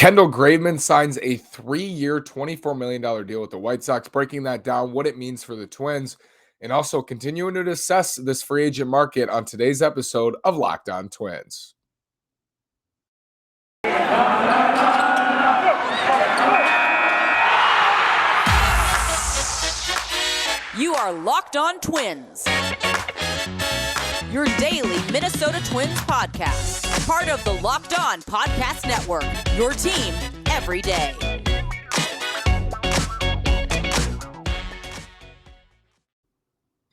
Kendall Graveman signs a 3-year, $24 million deal with the White Sox, breaking that down, what it means for the Twins, and also continuing to assess this free agent market on today's episode of Locked On Twins. You are Locked On Twins, your daily Minnesota Twins podcast. Part of the Locked On Podcast Network, your team every day.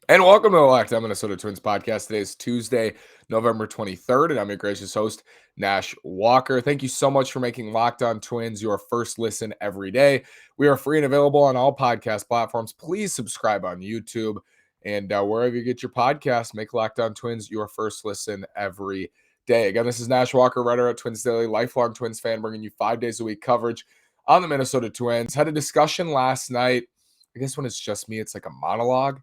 And welcome to the Locked On Minnesota Twins podcast. Today is Tuesday, November 23rd, and I'm your gracious host, Nash Walker. Thank you so much for making Locked On Twins your first listen every day. We are free and available on all podcast platforms. Please subscribe on YouTube, and wherever you get your podcasts, make Locked On Twins your first listen every day. Again, this is Nash Walker, writer at Twins Daily, lifelong Twins fan, bringing you 5 days a week coverage on the Minnesota Twins. Had a discussion last night. I guess when it's just me, it's like a monologue.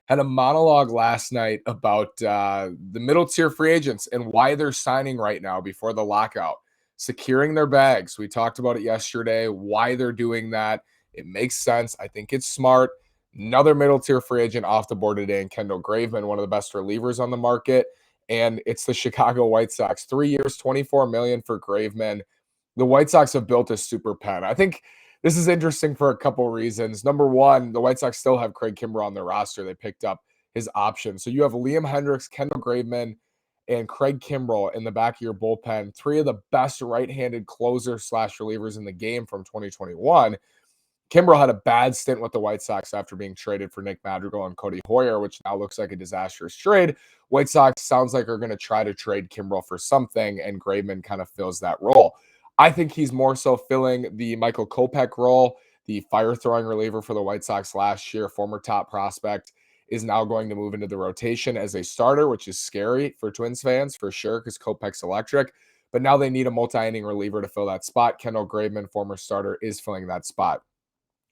Had a monologue last night about the middle tier free agents and why they're signing right now before the lockout, securing their bags. We talked about it yesterday, why they're doing that. It makes sense. I think it's smart. Another middle tier free agent off the board today in Kendall Graveman, one of the best relievers on the market. And it's the Chicago White Sox. 3 years, $24 million for Graveman. The White Sox have built a super pen. I think this is interesting for a couple reasons. Number one, the White Sox still have Craig Kimbrell on their roster. They picked up his option. So you have Liam Hendriks, Kendall Graveman, and Craig Kimbrell in the back of your bullpen. Three of the best right-handed closers / relievers in the game from 2021. Kimbrell had a bad stint with the White Sox after being traded for Nick Madrigal and Cody Hoyer, which now looks like a disastrous trade. White Sox sounds like are going to try to trade Kimbrell for something, and Graveman kind of fills that role. I think he's more so filling the Michael Kopech role, the fire-throwing reliever for the White Sox last year, former top prospect, is now going to move into the rotation as a starter, which is scary for Twins fans for sure because Kopech's electric. But now they need a multi-inning reliever to fill that spot. Kendall Graveman, former starter, is filling that spot.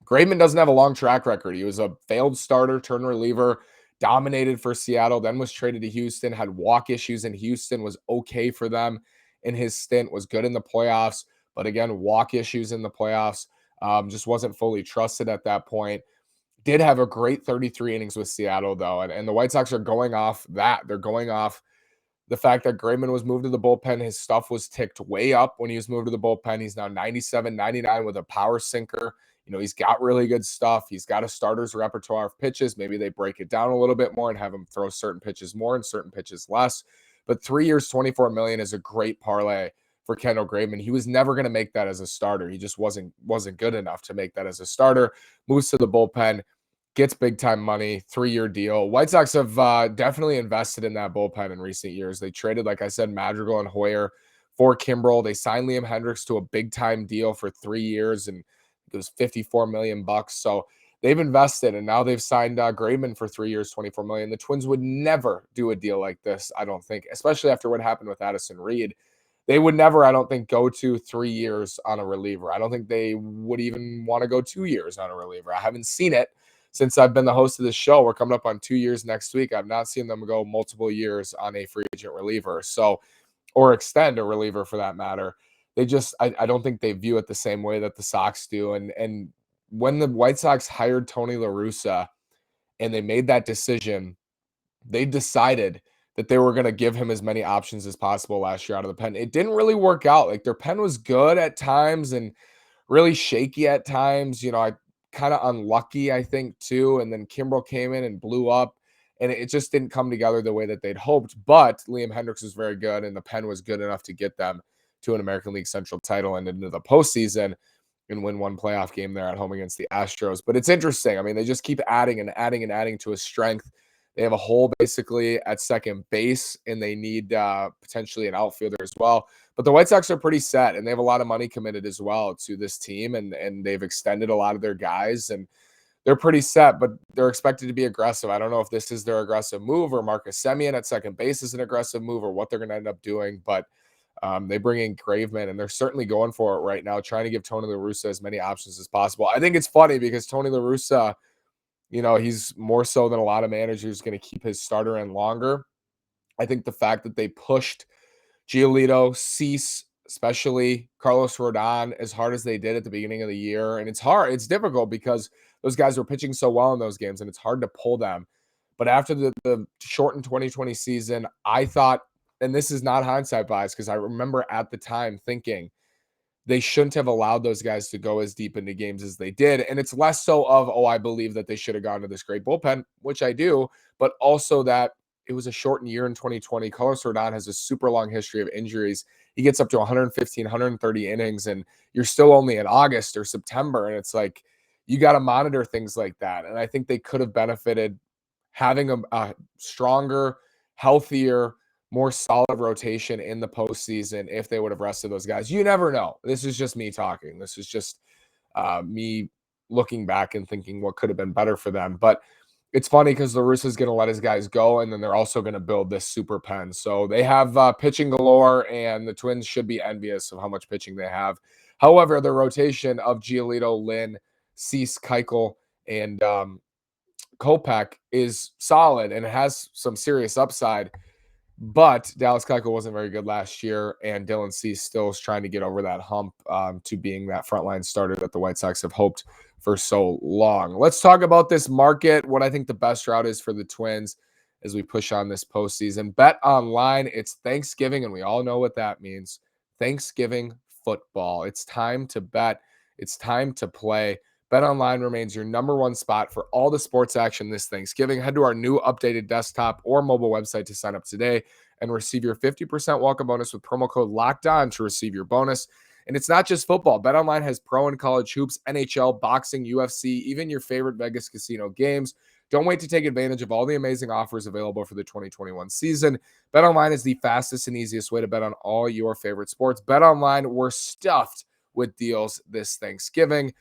Graveman doesn't have a long track record. He was a failed starter, turned reliever, dominated for Seattle, then was traded to Houston, had walk issues in Houston, was okay for them in his stint, was good in the playoffs, but again, walk issues in the playoffs, just wasn't fully trusted at that point. Did have a great 33 innings with Seattle, though, and the White Sox are going off that. They're going off the fact that Graveman was moved to the bullpen. His stuff was ticked way up when he was moved to the bullpen. He's now 97, 99 with a power sinker. You know, he's got really good stuff. He's got a starter's repertoire of pitches. Maybe they break it down a little bit more and have him throw certain pitches more and certain pitches less. But 3 years, $24 million is a great parlay for Kendall Graveman. He was never going to make that as a starter. He just wasn't good enough to make that as a starter. Moves to the bullpen, gets big-time money, 3-year deal. White Sox have definitely invested in that bullpen in recent years. They traded, like I said, Madrigal and Hoyer for Kimbrell. They signed Liam Hendriks to a big-time deal for 3 years, and it was $54 million. So they've invested, and now they've signed Graveman for 3 years, $24 million. The Twins would never do a deal like this, I don't think, especially after what happened with Addison Reed. They would never, I don't think, go to 3 years on a reliever. I don't think they would even want to go 2 years on a reliever. I haven't seen it since I've been the host of this show. We're coming up on 2 years next week. I've not seen them go multiple years on a free agent reliever, or extend a reliever for that matter. They just, I don't think they view it the same way that the Sox do. And when the White Sox hired Tony La Russa and they made that decision, they decided that they were going to give him as many options as possible last year out of the pen. It didn't really work out. Like, their pen was good at times and really shaky at times. You know, I kind of unlucky, I think, too. And then Kimbrell came in and blew up, and it just didn't come together the way that they'd hoped. But Liam Hendriks was very good, and the pen was good enough to get them to an American League Central title and into the postseason and win one playoff game there at home against the Astros. But it's interesting. I mean, they just keep adding and adding and adding to a strength. They have a hole basically at second base, and they need potentially an outfielder as well. But the White Sox are pretty set, and they have a lot of money committed as well to this team, and they've extended a lot of their guys, and they're pretty set, but they're expected to be aggressive. I don't know if this is their aggressive move or Marcus Semien at second base is an aggressive move or what they're going to end up doing, but they bring in Graveman, and they're certainly going for it right now, trying to give Tony La Russa as many options as possible. I think it's funny because Tony La Russa, you know, he's more so than a lot of managers going to keep his starter in longer. I think the fact that they pushed Giolito, Cease, especially Carlos Rodon, as hard as they did at the beginning of the year. And it's difficult because those guys were pitching so well in those games, and it's hard to pull them. But after the shortened 2020 season, I thought, and this is not hindsight bias, because I remember at the time thinking they shouldn't have allowed those guys to go as deep into games as they did. And it's less so of, oh, I believe that they should have gone to this great bullpen, which I do, but also that it was a shortened year in 2020. Carlos Rodon has a super long history of injuries. He gets up to 115, 130 innings, and you're still only in August or September. And it's like, you got to monitor things like that. And I think they could have benefited having a stronger, healthier, more solid rotation in the postseason if they would have rested those guys. You never know. This is just me talking. This is just me looking back and thinking what could have been better for them. But it's funny because La Russa's going to let his guys go, and then they're also going to build this super pen. So they have pitching galore, and the Twins should be envious of how much pitching they have. However, the rotation of Giolito, Lynn, Cease, Keuchel, and Kopech is solid and it has some serious upside. But Dallas Keuchel wasn't very good last year, and Dylan Cease still is trying to get over that hump to being that frontline starter that the White Sox have hoped for so long. Let's talk about this market, what I think the best route is for the Twins as we push on this postseason. BetOnline, it's Thanksgiving, and we all know what that means. Thanksgiving football. It's time to bet. It's time to play. BetOnline remains your number one spot for all the sports action this Thanksgiving. Head to our new updated desktop or mobile website to sign up today and receive your 50% welcome bonus with promo code LOCKEDON to receive your bonus. And it's not just football. BetOnline has pro and college hoops, NHL, boxing, UFC, even your favorite Vegas casino games. Don't wait to take advantage of all the amazing offers available for the 2021 season. BetOnline is the fastest and easiest way to bet on all your favorite sports. BetOnline, we're stuffed with deals this Thanksgiving.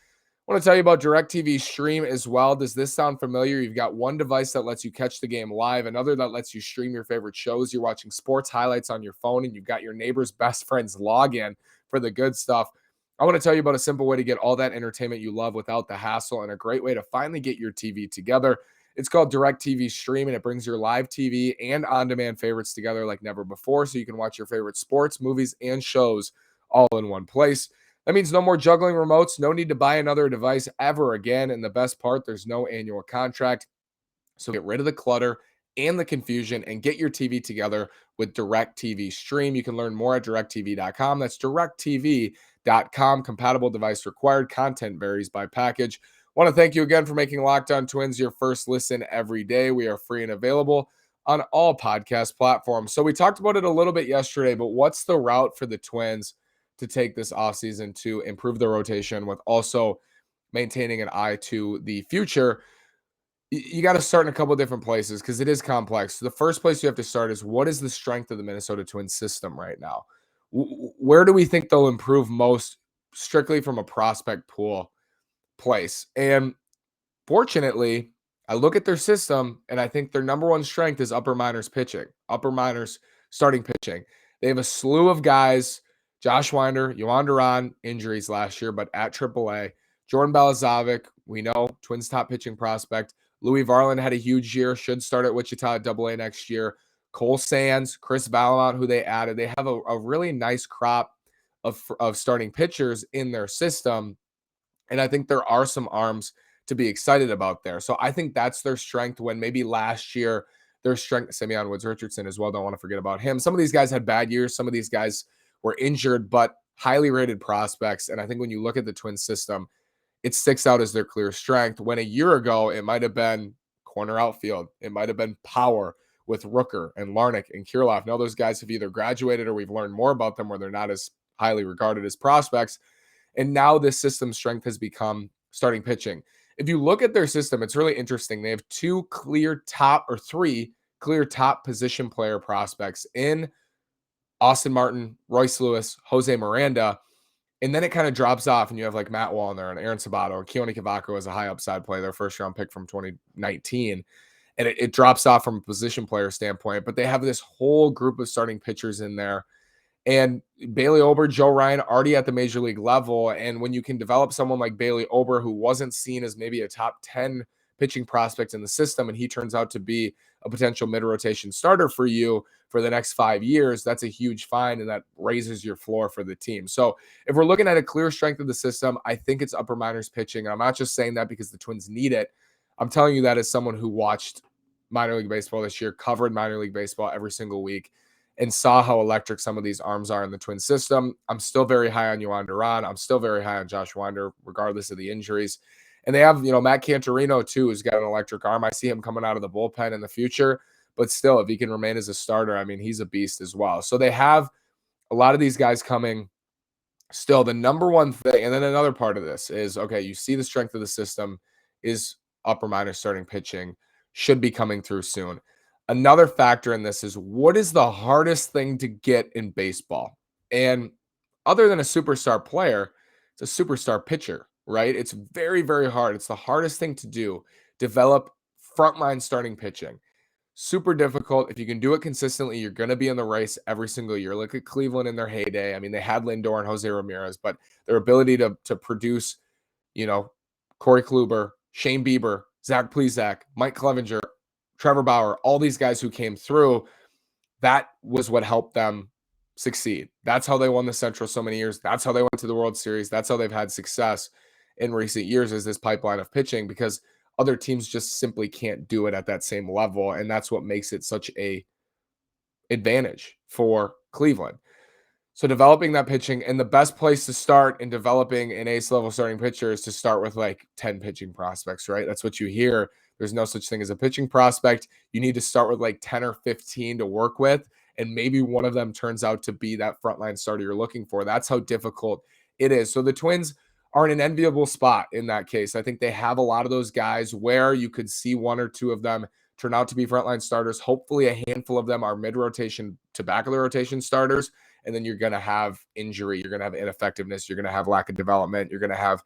I want to tell you about DirecTV Stream as well. Does this sound familiar? You've got one device that lets you catch the game live, another that lets you stream your favorite shows. You're watching sports highlights on your phone, and you've got your neighbor's best friend's login for the good stuff. I want to tell you about a simple way to get all that entertainment you love without the hassle, and a great way to finally get your TV together. It's called DirecTV Stream, and it brings your live TV and on-demand favorites together like never before, so you can watch your favorite sports, movies, and shows all in one place. That means no more juggling remotes, no need to buy another device ever again. And the best part, there's no annual contract. So get rid of the clutter and the confusion and get your TV together with DirecTV Stream. You can learn more at directtv.com. That's directtv.com. Compatible device required. Content varies by package. Want to thank you again for making Locked On Twins your first listen every day. We are free and available on all podcast platforms. So we talked about it a little bit yesterday, but what's the route for the Twins to take this offseason to improve the rotation with also maintaining an eye to the future? You got to start in a couple of different places because it is complex. The first place you have to start is, what is the strength of the Minnesota Twins system right now? Where do we think they'll improve most strictly from a prospect pool place? And fortunately, I look at their system and I think their number one strength is upper minors pitching, upper minors starting pitching. They have a slew of guys. Josh Winder, Yohan Duran, injuries last year, but at AAA. Jordan Balazovic, we know, Twins top pitching prospect. Louis Varland had a huge year, should start at Wichita at AA next year. Cole Sands, Chris Valamont, who they added. They have a really nice crop of starting pitchers in their system. And I think there are some arms to be excited about there. So I think that's their strength, when maybe last year their strength, Simeon Woods Richardson as well, don't want to forget about him. Some of these guys had bad years. Some of these guys were injured, but highly rated prospects. And I think when you look at the Twins system, it sticks out as their clear strength. When a year ago, it might have been corner outfield. It might have been power with Rooker and Larnach and Kirilloff. Now those guys have either graduated or we've learned more about them where they're not as highly regarded as prospects. And now this system's strength has become starting pitching. If you look at their system, it's really interesting. They have three clear top position player prospects in Austin Martin, Royce Lewis, Jose Miranda. And then it kind of drops off, and you have like Matt Wallner and Aaron Sabato, and Keone Cavaco as a high upside play, their first round pick from 2019. And it drops off from a position player standpoint, but they have this whole group of starting pitchers in there. And Bailey Ober, Joe Ryan, already at the major league level. And when you can develop someone like Bailey Ober, who wasn't seen as maybe a top 10 pitching prospect in the system, and he turns out to be a potential mid-rotation starter for you for the next 5 years, that's a huge find, and that raises your floor for the team. So if we're looking at a clear strength of the system, I think it's upper minors pitching. And I'm not just saying that because the Twins need it. I'm telling you that as someone who watched minor league baseball this year, covered minor league baseball every single week, and saw how electric some of these arms are in the Twin system. I'm still very high on Yohan Duran. I'm still very high on Josh Winder, regardless of the injuries. And they have, Matt Cantorino, too, who's got an electric arm. I see him coming out of the bullpen in the future. But still, if he can remain as a starter, I mean, he's a beast as well. So they have a lot of these guys coming. Still, the number one thing, and then another part of this is, okay, you see the strength of the system is upper minor starting pitching, should be coming through soon. Another factor in this is, what is the hardest thing to get in baseball? And other than a superstar player, it's a superstar pitcher, right? It's very, very hard. It's the hardest thing to do. Develop frontline starting pitching. Super difficult. If you can do it consistently, you're going to be in the race every single year. Look at Cleveland in their heyday. I mean, they had Lindor and Jose Ramirez, but their ability to produce, Corey Kluber, Shane Bieber, Zach Plesac, Mike Clevenger, Trevor Bauer, all these guys who came through, that was what helped them succeed. That's how they won the Central so many years. That's how they went to the World Series. That's how they've had success in recent years, is this pipeline of pitching, because other teams just simply can't do it at that same level. And that's what makes it such a advantage for Cleveland. So developing that pitching, and the best place to start in developing an ace level starting pitcher is to start with like 10 pitching prospects, right? That's what you hear. There's no such thing as a pitching prospect. You need to start with like 10 or 15 to work with. And maybe one of them turns out to be that frontline starter you're looking for. That's how difficult it is. So the Twins are in an enviable spot in that case. I think they have a lot of those guys where you could see one or two of them turn out to be frontline starters. Hopefully a handful of them are mid-rotation to back of the rotation starters. And then you're going to have injury. You're going to have ineffectiveness. You're going to have lack of development. You're going to have,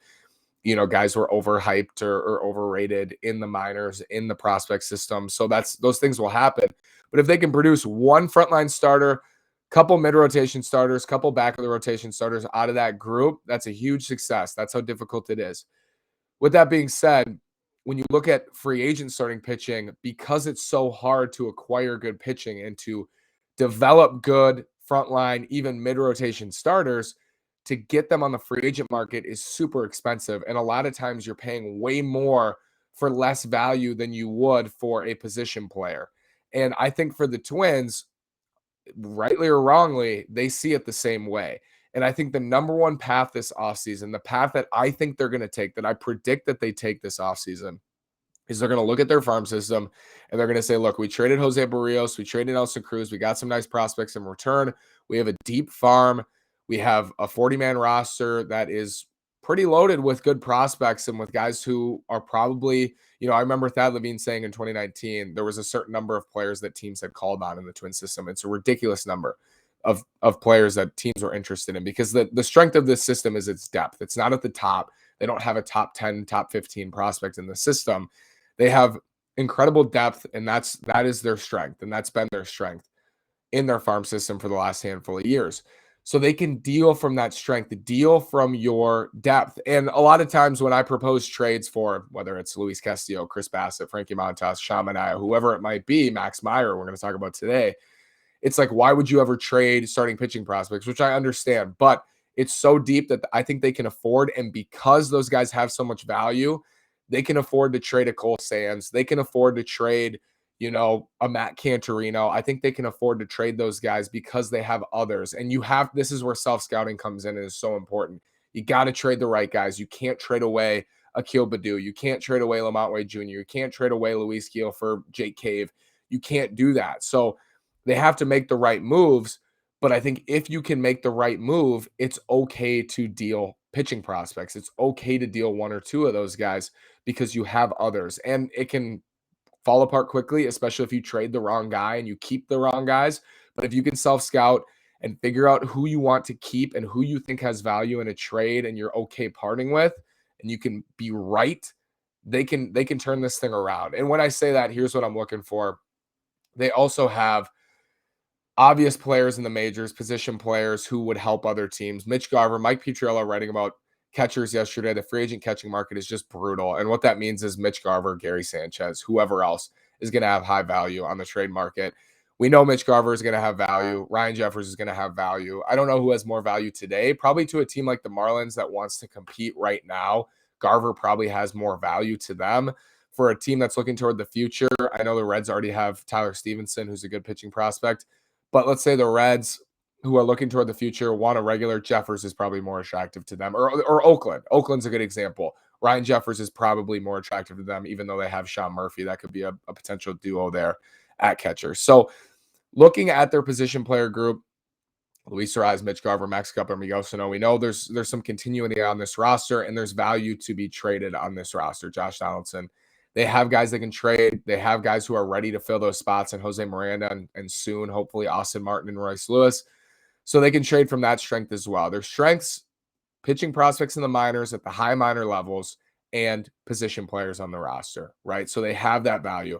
guys who are overhyped or overrated in the minors, in the prospect system. So those things will happen. But if they can produce one frontline starter, couple mid-rotation starters, couple back of the rotation starters out of that group, that's a huge success. That's how difficult it is. With that being said, when you look at free agent starting pitching, because it's so hard to acquire good pitching and to develop good frontline, even mid-rotation starters, to get them on the free agent market is super expensive. And a lot of times you're paying way more for less value than you would for a position player. And I think for the Twins, rightly or wrongly, they see it the same way. And I think the number one path this offseason, the path that I think they're going to take, that I predict that they take this offseason, is they're going to look at their farm system and they're going to say, look, we traded Jose Barrios, we traded Nelson Cruz, we got some nice prospects in return. We have a deep farm. We have a 40-man roster that is pretty loaded with good prospects and with guys who are probably, I remember Thad Levine saying in 2019, there was a certain number of players that teams had called on in the Twin system. It's a ridiculous number of players that teams are interested in, because the strength of this system is its depth. It's not at the top. They don't have a top 10, top 15 prospect in the system. They have incredible depth, and that is their strength, and that's been their strength in their farm system for the last handful of years. So they can deal from that strength, deal from your depth. And a lot of times when I propose trades for, whether it's Luis Castillo, Chris Bassett, Frankie Montas, Sean Manaea, whoever it might be, Max Meyer, we're going to talk about today, it's like, why would you ever trade starting pitching prospects, which I understand, but it's so deep that I think they can afford. And because those guys have so much value, they can afford to trade a Cole Sands. They can afford to trade, a Matt Cantorino. I think they can afford to trade those guys because they have others. And this is where self-scouting comes in and is so important. You got to trade the right guys. You can't trade away Akil Baddoo. You can't trade away Lamont Wade Jr. You can't trade away Luis Gil for Jake Cave. You can't do that. So they have to make the right moves. But I think if you can make the right move, it's okay to deal pitching prospects. It's okay to deal one or two of those guys because you have others. And it can fall apart quickly, especially if you trade the wrong guy and you keep the wrong guys. But if you can self-scout and figure out who you want to keep and who you think has value in a trade and you're okay parting with, and you can be right, they can turn this thing around. And when I say that, here's what I'm looking for. They also have obvious players in the majors, position players who would help other teams. Mitch Garver, Mike Petriello writing about catchers yesterday. The free agent catching market is just brutal. And what that means is Mitch Garver, Gary Sanchez, whoever else. is going to have high value on the trade market. We know Mitch Garver is going to have value. Ryan Jeffers is going to have value. I don't know who has more value today. Probably to a team like the Marlins that wants to compete right now, Garver probably has more value to them. For a team that's looking toward the future, I know the Reds already have Tyler Stevenson, who's a good pitching prospect. But let's say the Reds, who are looking toward the future, want a regular, Jeffers is probably more attractive to them. Or Oakland. Oakland's a good example. Ryan Jeffers is probably more attractive to them, even though they have Sean Murphy. That could be a potential duo there at catcher. So looking at their position player group, Luis Arraez, Mitch Garver, Max Kepler, Miguel Sano, we know there's some continuity on this roster, and there's value to be traded on this roster. Josh Donaldson, they have guys they can trade. They have guys who are ready to fill those spots, and Jose Miranda and soon, hopefully, Austin Martin and Royce Lewis. So they can trade from that strength as well. Their strengths, pitching prospects in the minors at the high minor levels, and position players on the roster, right? So they have that value.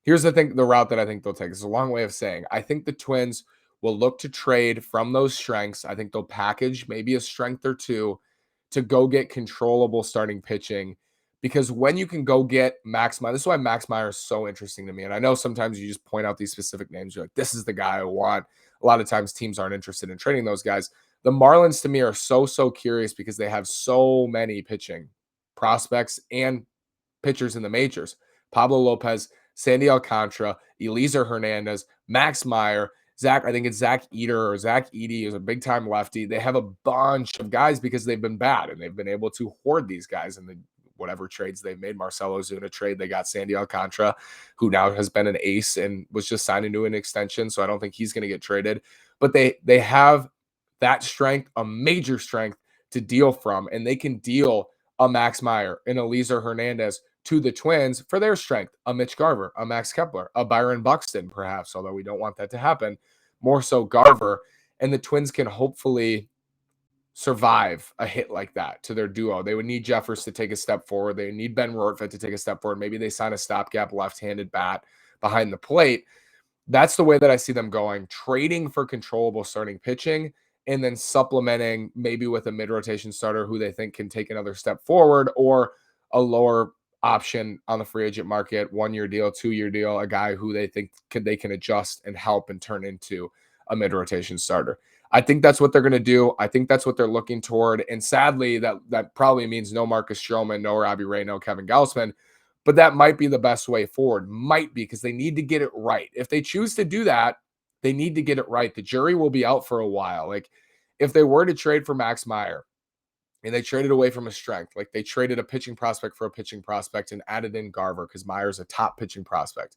Here's the thing, the route that I think they'll take. It's a long way of saying I think the Twins will look to trade from those strengths. I think they'll package maybe a strength or two to go get controllable starting pitching. Because when you can go get Max Meyer, this is why Max Meyer is so interesting to me. And I know sometimes you just point out these specific names. You're like, this is the guy I want. A lot of times teams aren't interested in trading those guys. The Marlins to me are so curious because they have so many pitching prospects and pitchers in the majors. Pablo Lopez, Sandy Alcantara, Eliezer Hernandez, Max Meyer, I think it's Zach Eder or Zach Edey is a big-time lefty. They have a bunch of guys because they've been bad, and they've been able to hoard these guys in the whatever trades they've made. Marcell Ozuna trade, they got Sandy Alcantara, who now has been an ace and was just signed into an extension, so I don't think he's going to get traded. But they have that strength, a major strength to deal from, and they can deal a Max Meyer, an Eliezer Hernandez to the Twins for their strength, a Mitch Garver, a Max Kepler, a Byron Buxton, perhaps, although we don't want that to happen, more so Garver, and the Twins can hopefully survive a hit like that to their duo. They would need Jeffers to take a step forward. They need Ben Rortvedt to take a step forward. Maybe they sign a stopgap left-handed bat behind the plate. That's the way that I see them going, trading for controllable starting pitching and then supplementing maybe with a mid-rotation starter who they think can take another step forward, or a lower option on the free agent market, 1-year deal, 2-year deal, a guy who they think they can adjust and help and turn into a mid-rotation starter. I think that's what they're going to do. I think that's what they're looking toward. And sadly, that probably means no Marcus Stroman, no Robbie Ray, no Kevin Gausman. But that might be the best way forward. Might be, because they need to get it right. If they choose to do that, they need to get it right. The jury will be out for a while. Like, if they were to trade for Max Meyer and they traded away from a strength, like they traded a pitching prospect for a pitching prospect and added in Garver because Meyer's a top pitching prospect.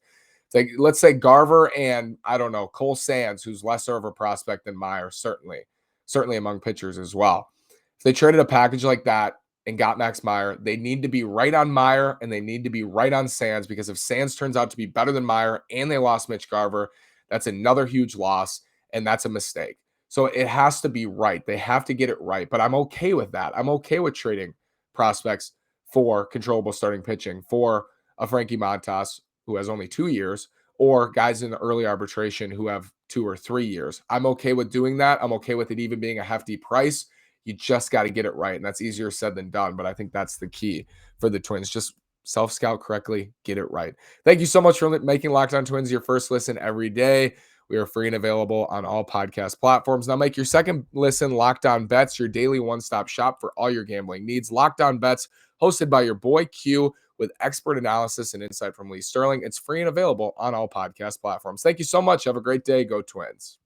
Like, let's say Garver and, I don't know, Cole Sands, who's lesser of a prospect than Meyer, certainly among pitchers as well. If they traded a package like that and got Max Meyer, they need to be right on Meyer and they need to be right on Sands, because if Sands turns out to be better than Meyer and they lost Mitch Garver, that's another huge loss, and that's a mistake. So it has to be right. They have to get it right, but I'm okay with that. I'm okay with trading prospects for controllable starting pitching, for a Frankie Montas, who has only 2 years, or guys in the early arbitration who have 2 or 3 years. I'm okay with doing that. I'm okay with it even being a hefty price. You just got to get it right, and that's easier said than done, but I think that's the key for the Twins. Just self-scout correctly, get it right. Thank you so much for making Locked On Twins your first listen every day. We are free and available on all podcast platforms. Now make your second listen Locked On Bets, your daily one-stop shop for all your gambling needs. Locked On Bets, hosted by your boy Q, with expert analysis and insight from Lee Sterling. It's free and available on all podcast platforms. Thank you so much. Have a great day. Go Twins.